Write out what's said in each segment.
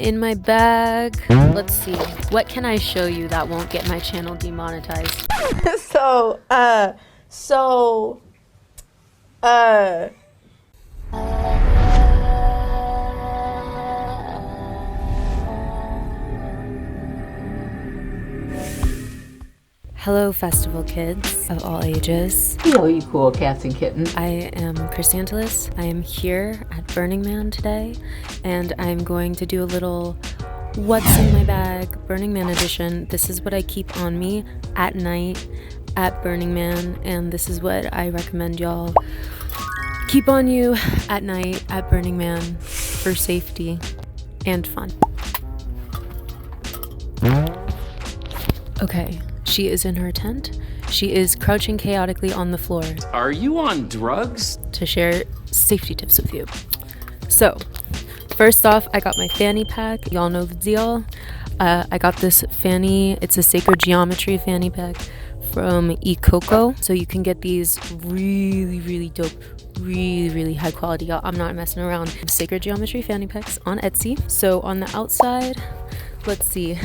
In my bag, let's see, what can I show you that won't get my channel demonetized? Hello, festival kids of all ages. Hello, you cool cats and kittens. I am Chrysanthus. I am here at Burning Man today, and I'm going to do a little What's in My Bag Burning Man edition. This is what I keep on me at night at Burning Man, and this is what I recommend y'all keep on you at night at Burning Man for safety and fun. Okay. She is in her tent. She is crouching chaotically on the floor. Are you on drugs? To share safety tips with you. So, first off, I got my Fanny Pack. Y'all know the deal. I got this Fanny, it's a Sacred Geometry Fanny Pack from eCoco. So you can get these really dope, really high quality. Y'all, I'm not messing around. Sacred Geometry Fanny Packs on Etsy. So on the outside, let's see.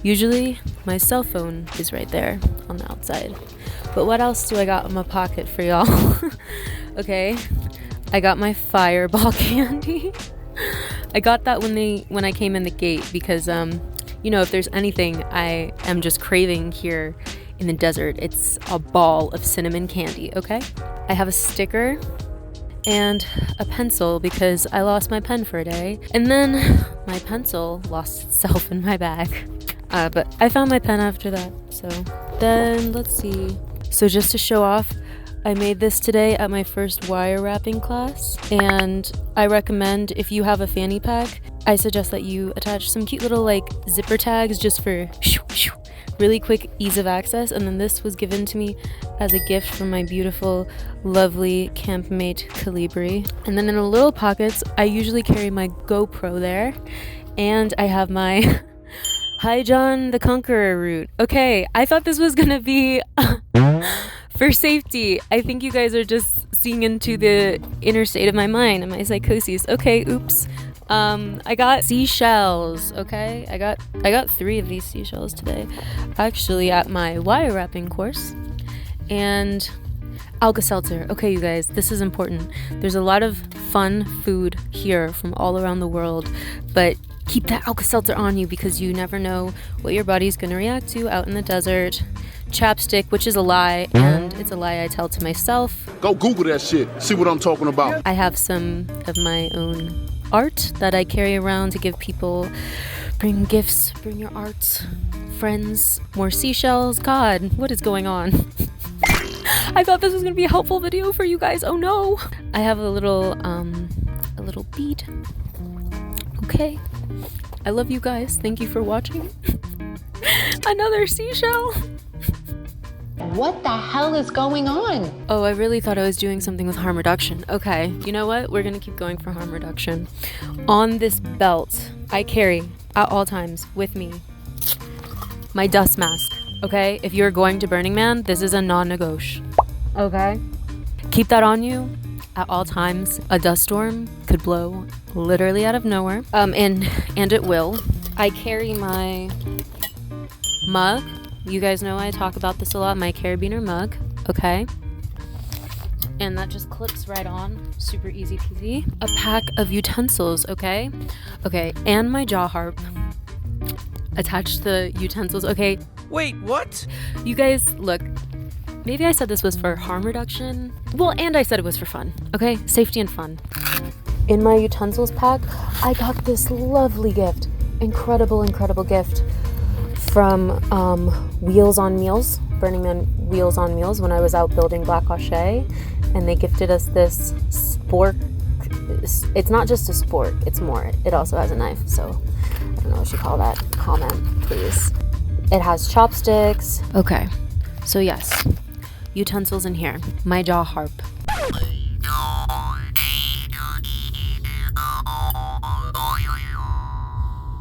Usually my cell phone is right there on the outside. But what else do I got in my pocket for y'all? Okay. I got my Fireball candy. I got that when I came in the gate because you know, if there's anything I am just craving here in the desert, it's a ball of cinnamon candy, okay? I have a sticker and a pencil because I lost my pen for a day. And then my pencil lost itself in my bag. But I found my pen after that. So then let's see. So just to show off, I made this today at my first wire wrapping class. And I recommend if you have a fanny pack, I suggest that you attach some cute little like zipper tags just for really quick ease of access. And then this was given to me as a gift from my beautiful, lovely campmate Calibri. And then in the little pockets, I usually carry my GoPro there. And I have my Hi John the Conqueror route. Okay, I thought this was gonna be for safety. I think you guys are just seeing into the inner state of my mind and my psychosis. Okay, oops. I got seashells, okay? I got 3 of these seashells today, actually at my wire wrapping course. And Alka-Seltzer. Okay, you guys, this is important. There's a lot of fun food here from all around the world, but keep that Alka-Seltzer on you because you never know what your body's gonna react to out in the desert. Chapstick, which is a lie, and it's a lie I tell to myself. Go Google that shit, see what I'm talking about. I have some of my own art that I carry around to give people. Bring gifts, bring your art, friends, more seashells. God, what is going on? I thought this was gonna be a helpful video for you guys. Oh no! I have a little bead. Okay. I love you guys. Thank you for watching. Another seashell. What the hell is going on? Oh, I really thought I was doing something with harm reduction. Okay, you know what? We're gonna keep going for harm reduction. On this belt, I carry at all times with me my dust mask. Okay, if you're going to Burning Man, this is a non-negotiable. Okay, keep that on you at all times. A dust storm could blow literally out of nowhere, and it will. I carry my mug. You guys know I talk about this a lot. My carabiner mug, okay, and that just clips right on, super easy peasy. A pack of utensils, okay, and my jaw harp. Attach the utensils, okay. Wait, what? You guys, look, maybe I said this was for harm reduction. Well, and I said it was for fun, okay? Safety and fun. In my utensils pack, I got this lovely gift. Incredible gift from Wheels on Meals, Burning Man Wheels on Meals, when I was out building Black Hochet. And they gifted us this spork. It's not just a spork, it's more. It also has a knife, so I don't know what you call that. Comment, please. It has chopsticks. Okay, so yes, utensils in here. My jaw harp.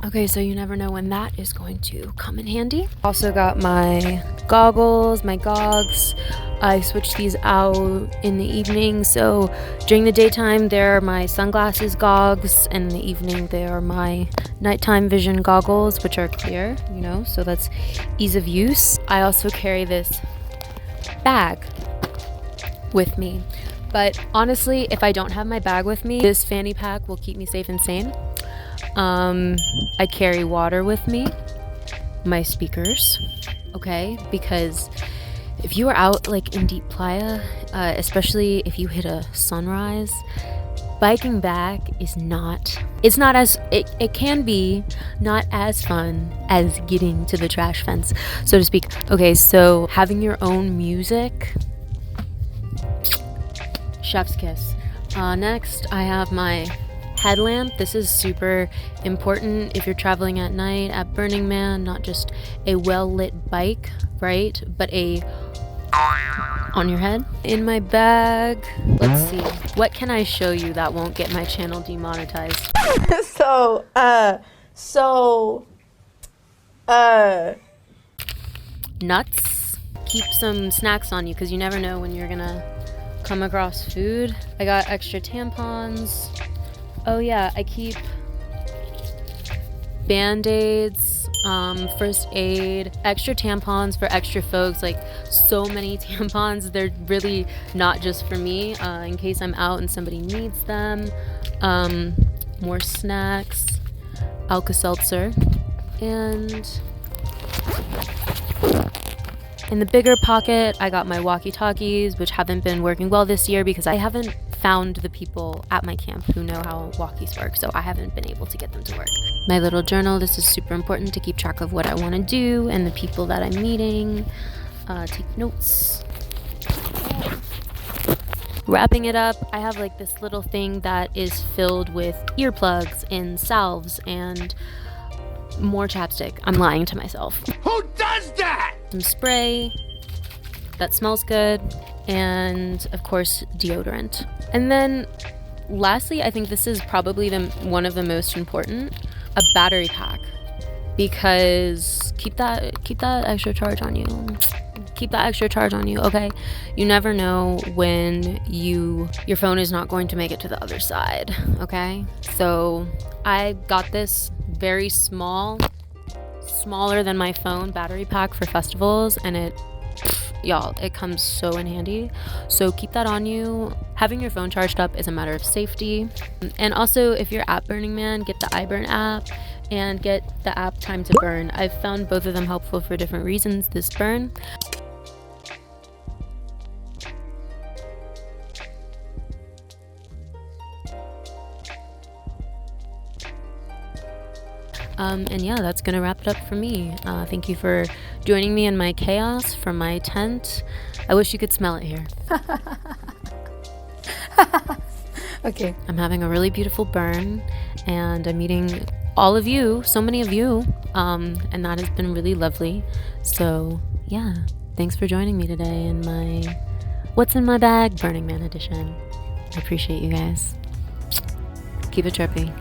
Okay, so you never know when that is going to come in handy. Also got my goggles, my gogs, I switch these out in the evening. So during the daytime, there are my sunglasses goggles, and in the evening, there are my nighttime vision goggles, which are clear, you know, so that's ease of use. I also carry this bag with me. But honestly, if I don't have my bag with me, this fanny pack will keep me safe and sane. I carry water with me, my speakers, okay, because if you are out like in deep playa, especially if you hit a sunrise, biking back is it can be not as fun as getting to the trash fence, so to speak. Okay, so having your own music, chef's kiss. Next, I have my headlamp. This is super important if you're traveling at night at Burning Man, not just a well-lit bike, right, but a on your head. In my bag, let's see, what can I show you that won't get my channel demonetized? Nuts. Keep some snacks on you because you never know when you're gonna come across food. I got extra tampons. Oh yeah, I keep band-aids, first aid, extra tampons for extra folks, like so many tampons. They're really not just for me, in case I'm out and somebody needs them. More snacks, Alka-Seltzer, and in the bigger pocket, I got my walkie-talkies, which haven't been working well this year because I haven't found the people at my camp who know how walkies work, so I haven't been able to get them to work. My little journal, this is super important to keep track of what I want to do and the people that I'm meeting. Take notes. Wrapping it up, I have like this little thing that is filled with earplugs and salves and more chapstick. I'm lying to myself. Who does that? Some spray that smells good, and of course deodorant. And then lastly, I think this is probably one of the most important, a battery pack, because keep that extra charge on you. Keep that extra charge on you, okay? You never know when your phone is not going to make it to the other side, okay? So I got this very smaller than my phone battery pack for festivals, and y'all, it comes so in handy. So keep that on you. Having your phone charged up is a matter of safety. And also, if you're at Burning Man, get the iBurn app and get the app Time to Burn. I've found both of them helpful for different reasons. This burn. And yeah, that's gonna wrap it up for me. Thank you for joining me in my chaos from my tent. I wish you could smell it here. Okay. I'm having a really beautiful burn, and I'm meeting all of you, so many of you, and that has been really lovely. So yeah, thanks for joining me today in my What's in My Bag Burning Man edition. I appreciate you guys. Keep it trippy.